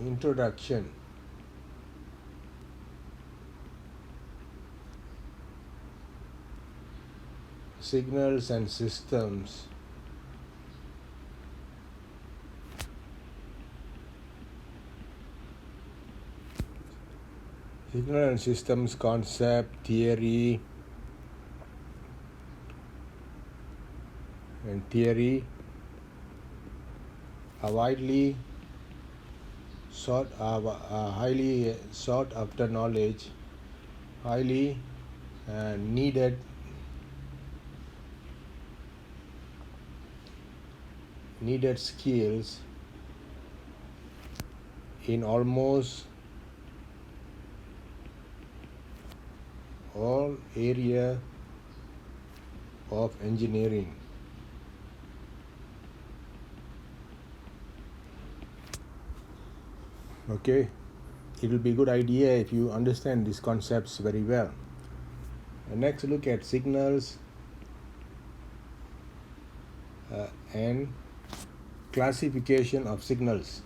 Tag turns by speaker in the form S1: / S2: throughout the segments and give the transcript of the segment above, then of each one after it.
S1: Introduction. Signals and systems. Signal and systems concept, theory, are widely highly sought after knowledge, highly needed skills in almost all area of engineering. Okay, it will be a good idea if you understand these concepts very well. And next, look at signals and classification of signals.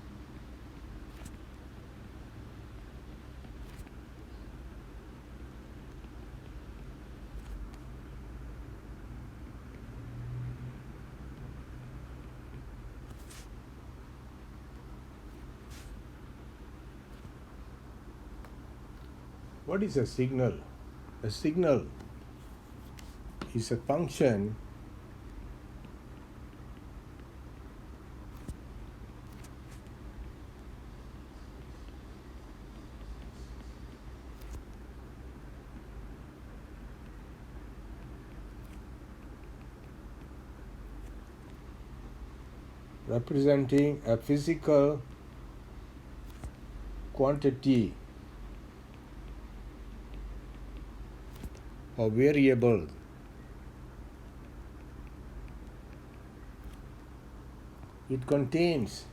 S1: What is a signal? A signal is a function representing a physical quantity or variable it contains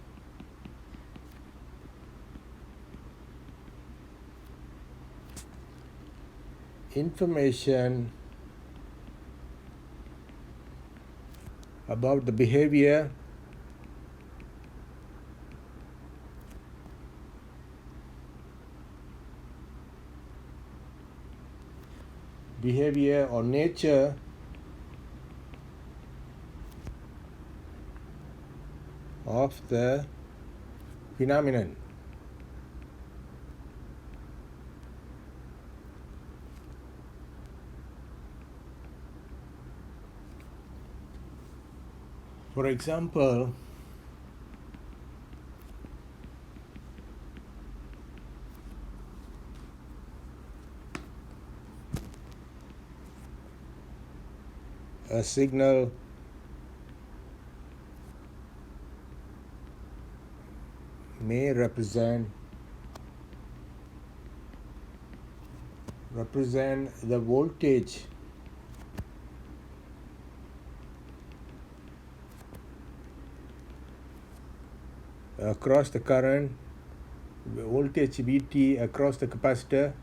S1: information about the behavior or nature of the phenomenon. For example, a signal may represent the voltage across the current, voltage Vt across the capacitor,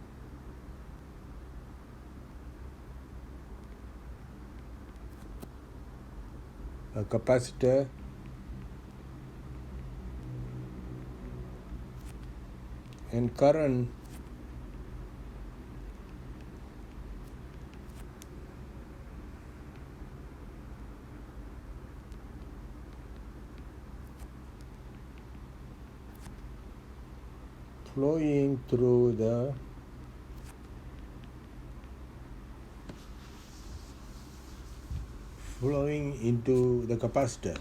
S1: and current flowing into the capacitor.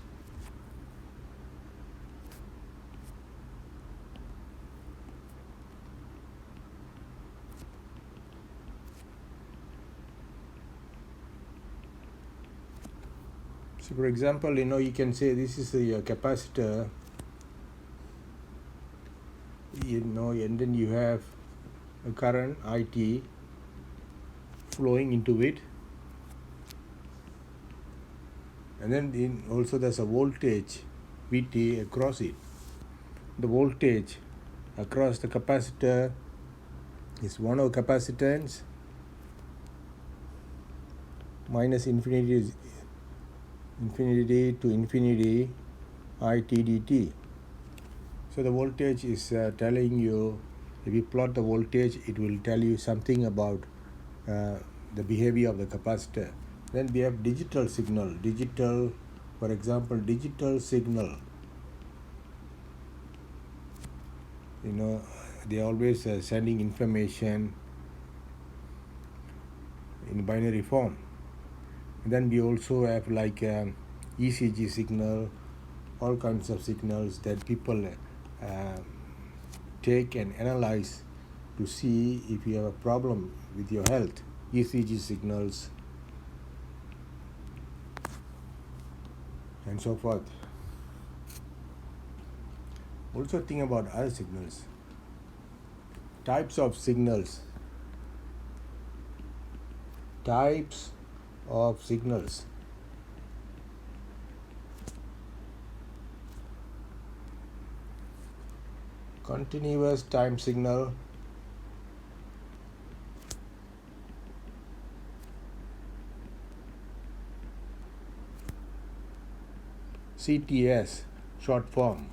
S1: So for example, you can say this is a capacitor, and then you have a current IT flowing into it, and then also there's a voltage Vt across it. The voltage across the capacitor is 1 over capacitance minus infinity to infinity IT dt. So the voltage is telling you, if you plot the voltage, it will tell you something about the behavior of the capacitor. Then we have digital signal. Digital, for example, digital signal. They are always sending information in binary form. And then we also have like ECG signal, all kinds of signals that people take and analyze to see if you have a problem with your health. ECG signals and so forth. Also think about other signals. Types of signals. Types of signals. Continuous time signal. CTS, short form.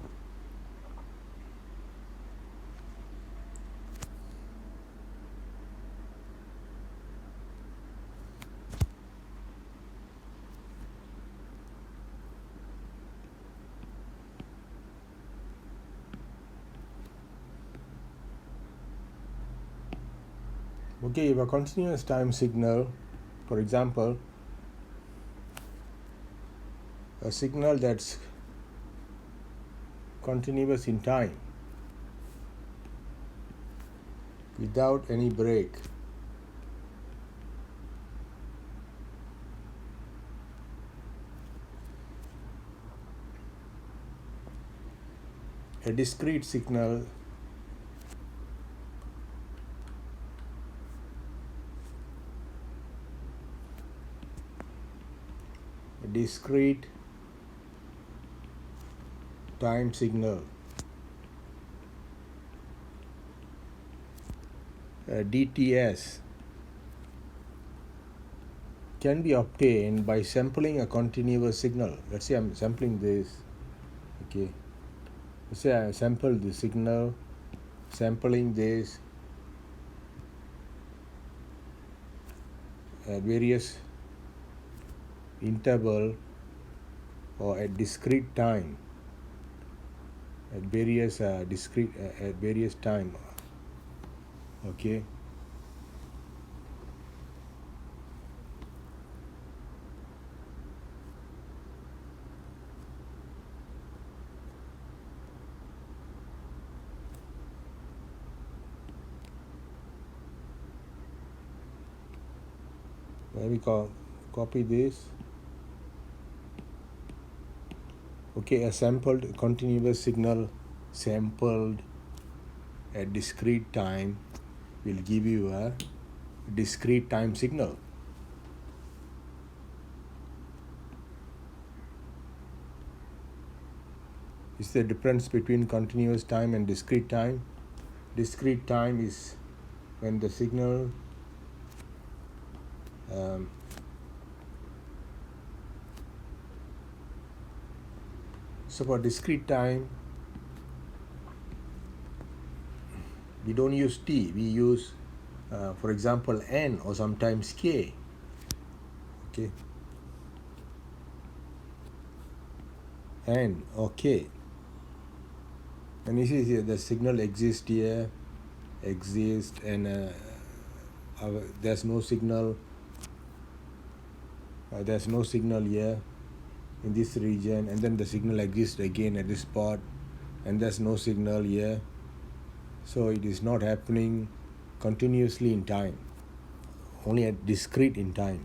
S1: Okay, if a continuous time signal, for example, a signal that's continuous in time without any break. A discrete signal discrete time signal, DTS, can be obtained by sampling a continuous signal. Let's say I'm sampling this. Okay, let's say I sample the signal, sampling this at various interval or at discrete time, at various at various time. Okay, let me copy this. Okay, a sampled continuous signal sampled at discrete time will give you a discrete time signal. Is the difference between continuous time and discrete time? Discrete time is when the signal so for discrete time, we don't use t, we use for example n or sometimes k. Okay, n or k, and you see here the signal exists here, and there's no signal here in this region, and then the signal exists again at this spot, and there's no signal here. So it is not happening continuously in time, only at discrete in time.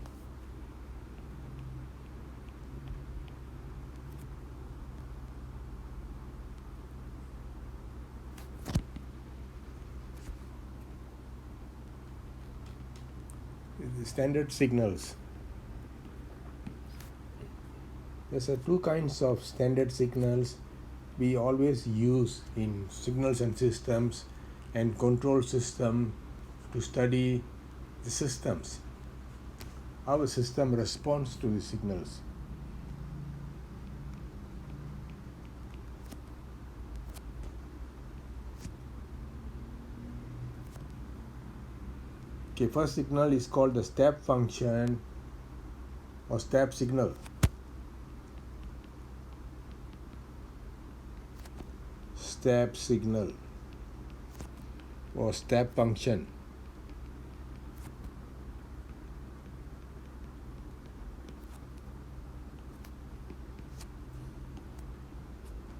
S1: The standard signals. There's two kinds of standard signals we always use in signals and systems and control system to study the systems. How a system responds to the signals. Okay, first signal is called the step function or step signal. Step signal or step function.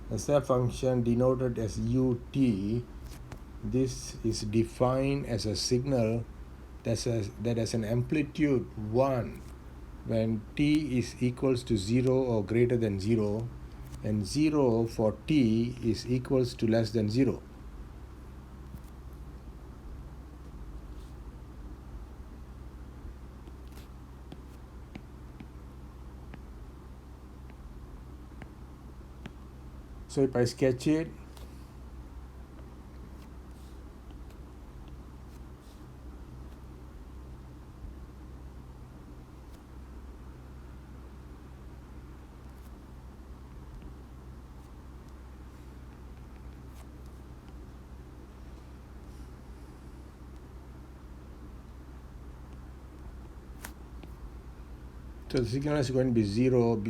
S1: The step function denoted as ut, this is defined as a signal that has an amplitude 1 when t is equals to 0 or greater than 0, and 0 for t is equals to less than 0. So if I sketch it, so the signal is going to be 0.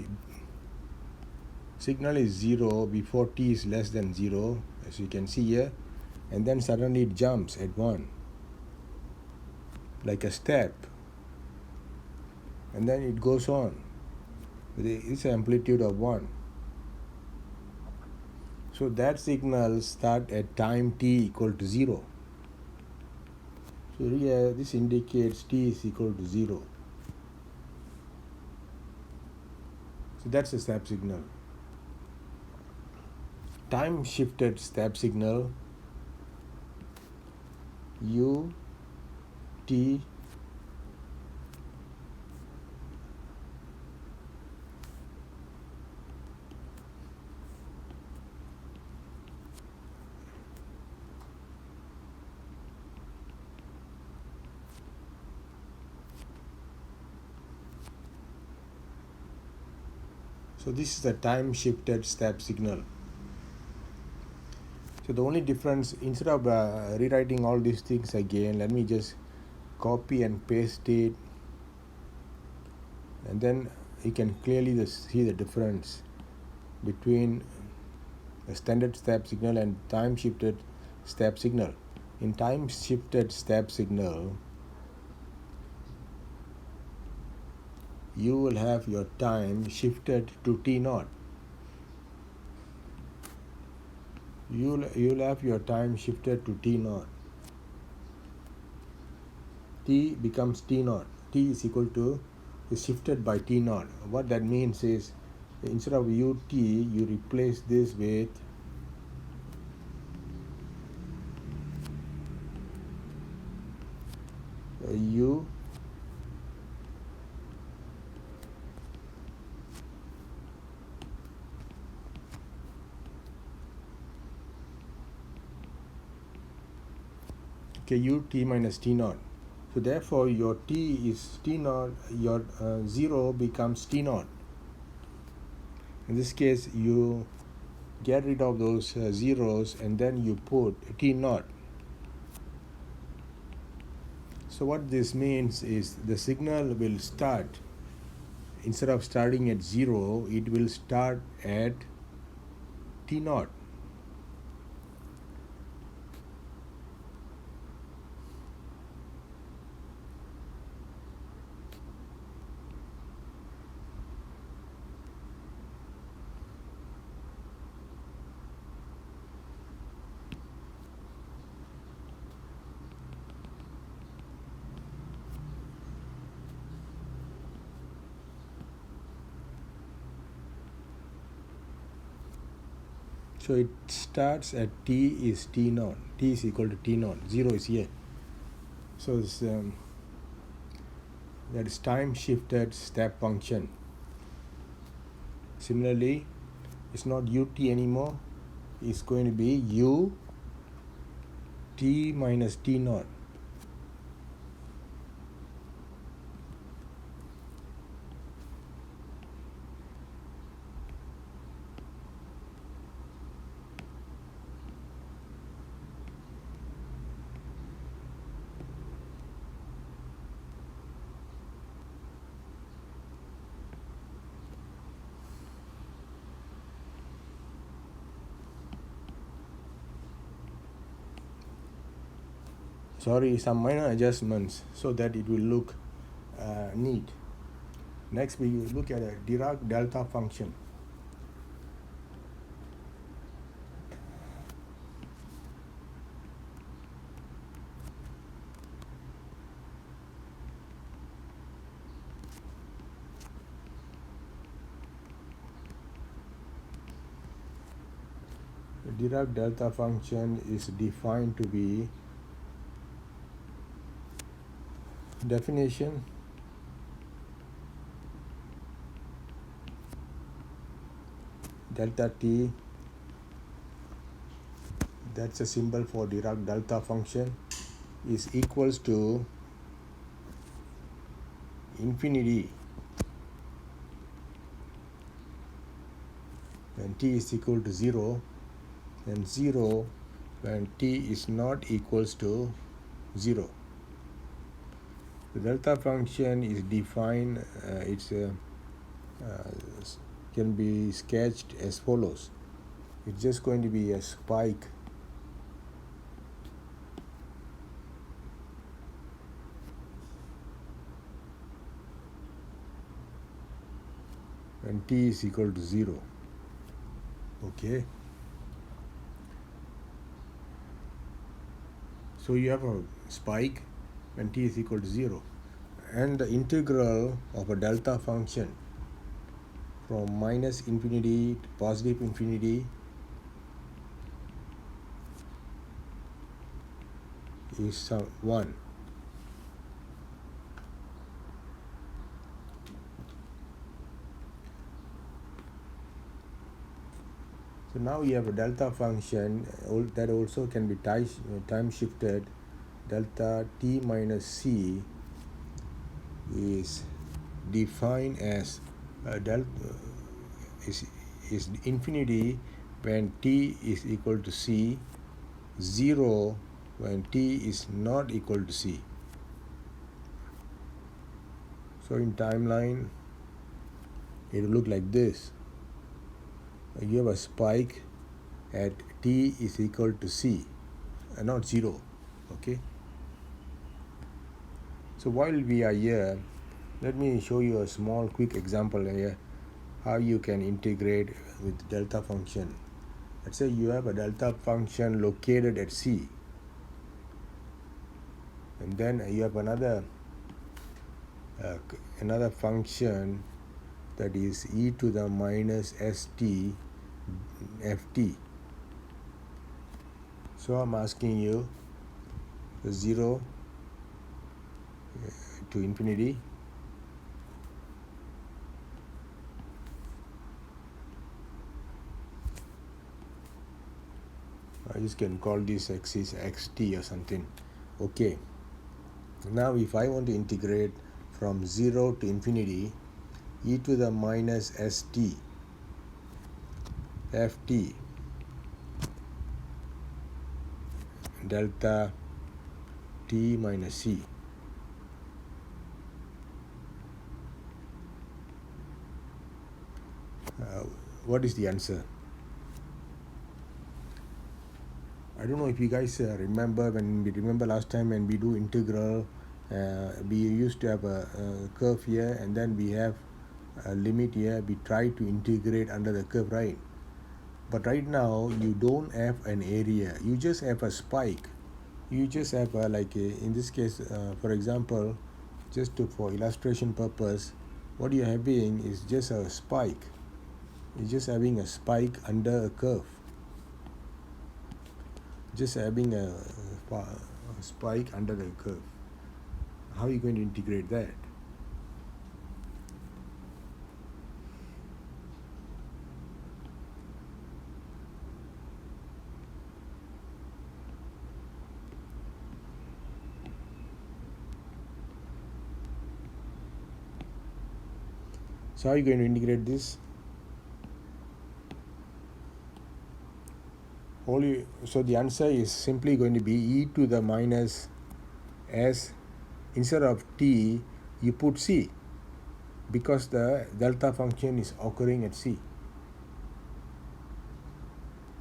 S1: Signal is 0 before t is less than 0, as you can see here, and then suddenly it jumps at 1, like a step, and then it goes on with its amplitude of 1. So that signal starts at time t equal to 0. So here this indicates t is equal to 0. So that's a step signal. Time shifted step signal u t So this is the time shifted step signal. So the only difference, instead of rewriting all these things again, let me just copy and paste it, and then you can clearly see the difference between a standard step signal and time shifted step signal. In time shifted step signal, you will have your time shifted to t naught. You'll have your time shifted to t naught. T becomes t naught. T is equal to is shifted by t naught. What that means is, instead of ut, you replace this with u ut minus t naught. So therefore your t is t naught, your 0 becomes t naught. In this case you get rid of those zeros and then you put t naught. So what this means is the signal will start, instead of starting at 0, it will start at t naught. So it starts at t is t naught. T is equal to t naught. 0 is here. So it's, that is time shifted step function. Similarly, it's not ut anymore. It's going to be u t minus t naught. some minor adjustments so that it will look neat. Next we look at a Dirac delta function. The Dirac delta function is defined to be definition delta t, that's a symbol for Dirac delta function, is equals to infinity when t is equal to 0, and 0 when t is not equals to 0. The delta function is defined, can be sketched as follows. It's just going to be a spike when t is equal to 0. Okay. So you have a spike when t is equal to 0, and the integral of a delta function from minus infinity to positive infinity is 1. So now you have a delta function that also can be time shifted. Delta t minus c is defined as is infinity when t is equal to c, 0 when t is not equal to c. So in timeline it will look like this. You have a spike at t is equal to c, not 0. Okay. So while we are here, let me show you a small quick example here how you can integrate with delta function. Let's say you have a delta function located at c, and then you have another function that is e to the minus st ft. So I'm asking you 0 to infinity, I just can call this x is xt or something. Okay. Now if I want to integrate from 0 to infinity, e to the minus st ft delta t minus c. What is the answer? I don't know if you guys remember last time when we do integral, we used to have a curve here, and then we have a limit here. We try to integrate under the curve, right? But right now you don't have an area, you just have a spike. You just have in this case, for example, for illustration purpose, what you're having is just a spike. You're just having a spike under a curve, just having a spike under the curve. How are you going to integrate that? So how are you going to integrate this? So the answer is simply going to be e to the minus s. Instead of t, you put c, because the delta function is occurring at c.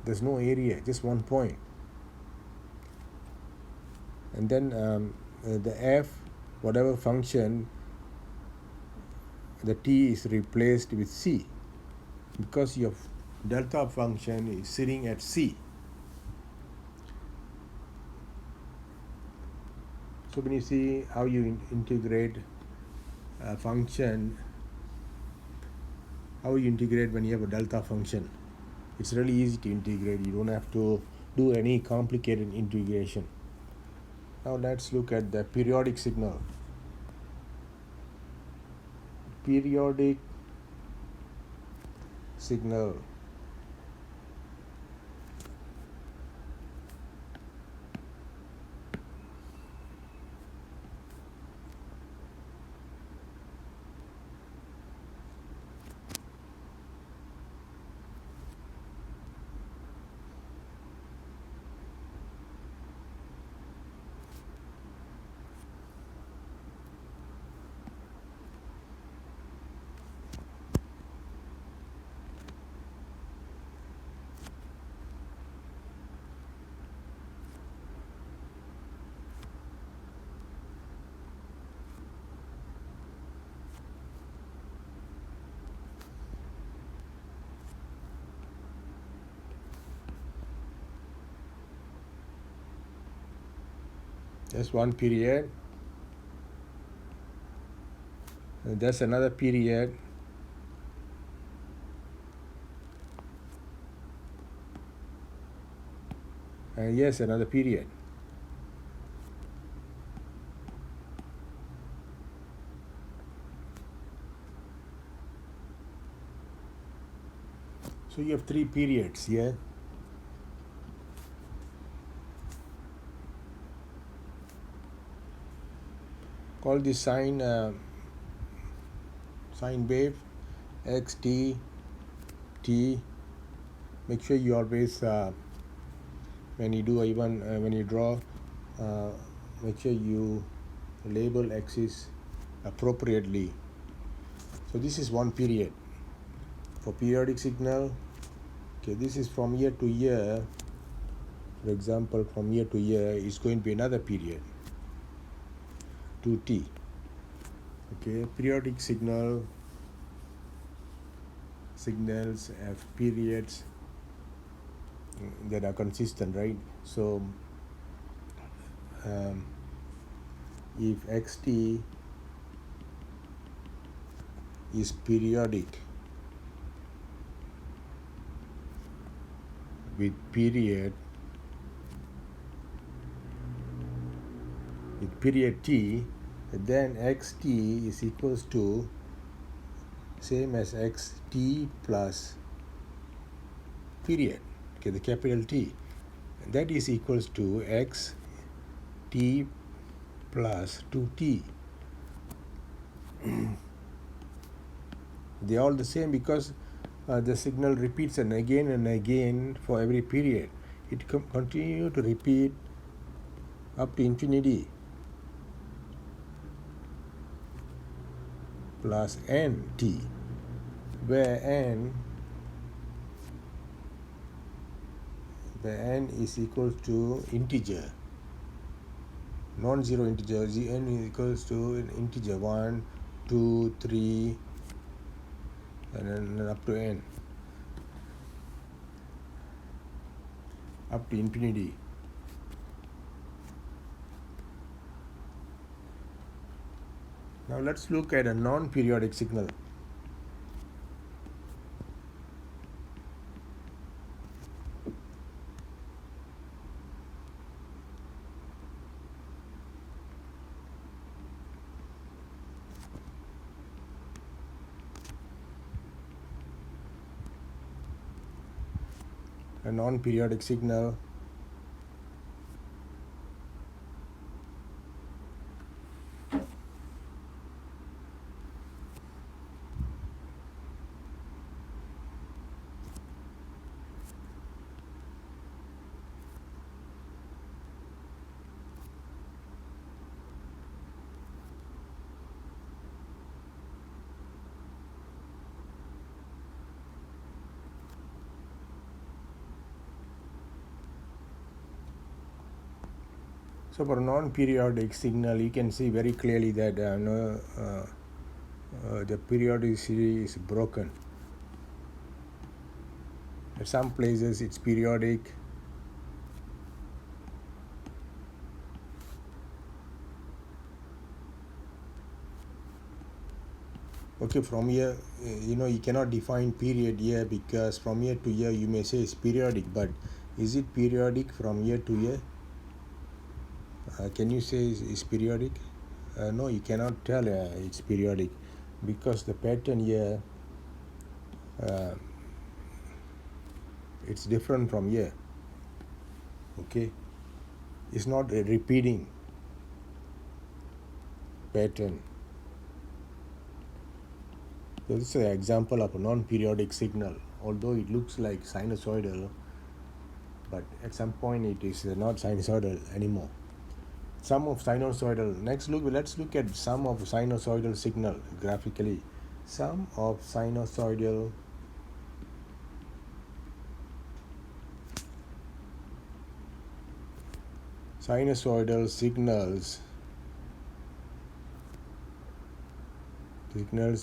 S1: There's no area, just one point. and then the f, whatever function, the t is replaced with c, because your delta function is sitting at c. So when you see how you integrate a function, how you integrate when you have a delta function, it's really easy to integrate. You don't have to do any complicated integration. Now let's look at the periodic signal. Periodic signal. That's one period. And that's another period. And yes, another period. So you have three periods here. Call this sine wave x t t. Make sure you always when you do even when you draw, make sure you label axis appropriately. So this is one period for periodic signal. Okay, this is from year to year. For example, from year to year is going to be another period, 2t. Okay, periodic signals have periods that are consistent, right? So if xt is periodic with period t, then xt is equals to same as xt plus period, okay, the capital T, and that is equals to xt plus 2t. They are all the same because the signal repeats and again for every period. It continue to repeat up to infinity plus nt, where n is equal to integer, non-zero integer. n is equals to an integer 1, 2, 3, and then up to n, up to infinity. Now let's look at a non-periodic signal. A non-periodic signal So for a non-periodic signal, you can see very clearly that the periodicity is broken. At some places it's periodic. Okay, from here, you cannot define period here, because from here to here you may say it's periodic, but is it periodic from here to here? Can you say it's periodic? No, you cannot tell it's periodic, because the pattern here, it's different from here. Okay, it's not a repeating pattern. So this is an example of a non-periodic signal, although it looks like sinusoidal, but at some point it is not sinusoidal anymore. Sum of sinusoidal. Let's look at sum of sinusoidal signal graphically. Sum of sinusoidal signals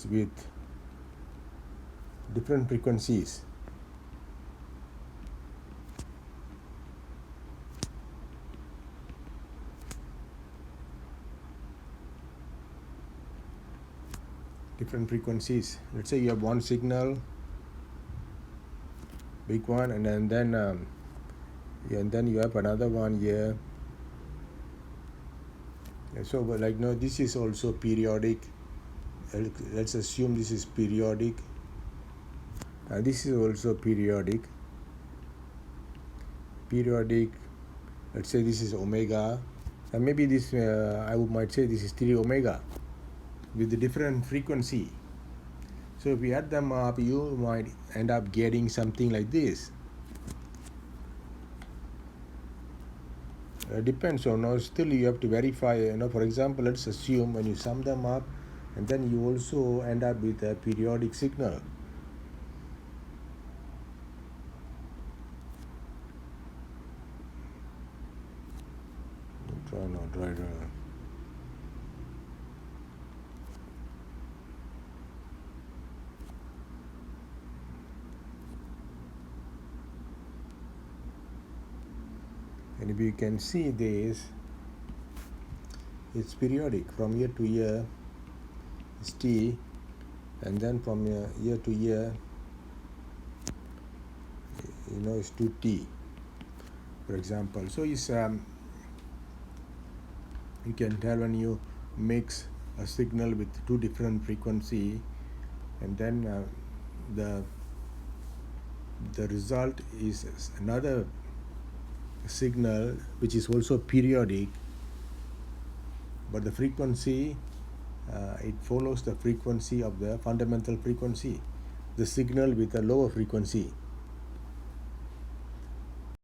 S1: with different frequencies. Let's say you have one signal, big one, and then you have another one here. So this is also periodic. Let's assume this is periodic. This is also periodic. Let's say this is omega, and maybe this I might say this is 3 omega with a different frequency. So if you add them up, you might end up getting something like this. Depends on, still you have to verify, for example, let's assume when you sum them up, and then you also end up with a periodic signal. Right. And if you can see this, it's periodic. From year to year it's t, and then from year to year it's 2t, for example. So it's you can tell when you mix a signal with two different frequency, and then the result is another signal which is also periodic, but the frequency it follows the frequency of the fundamental frequency, the signal with a lower frequency.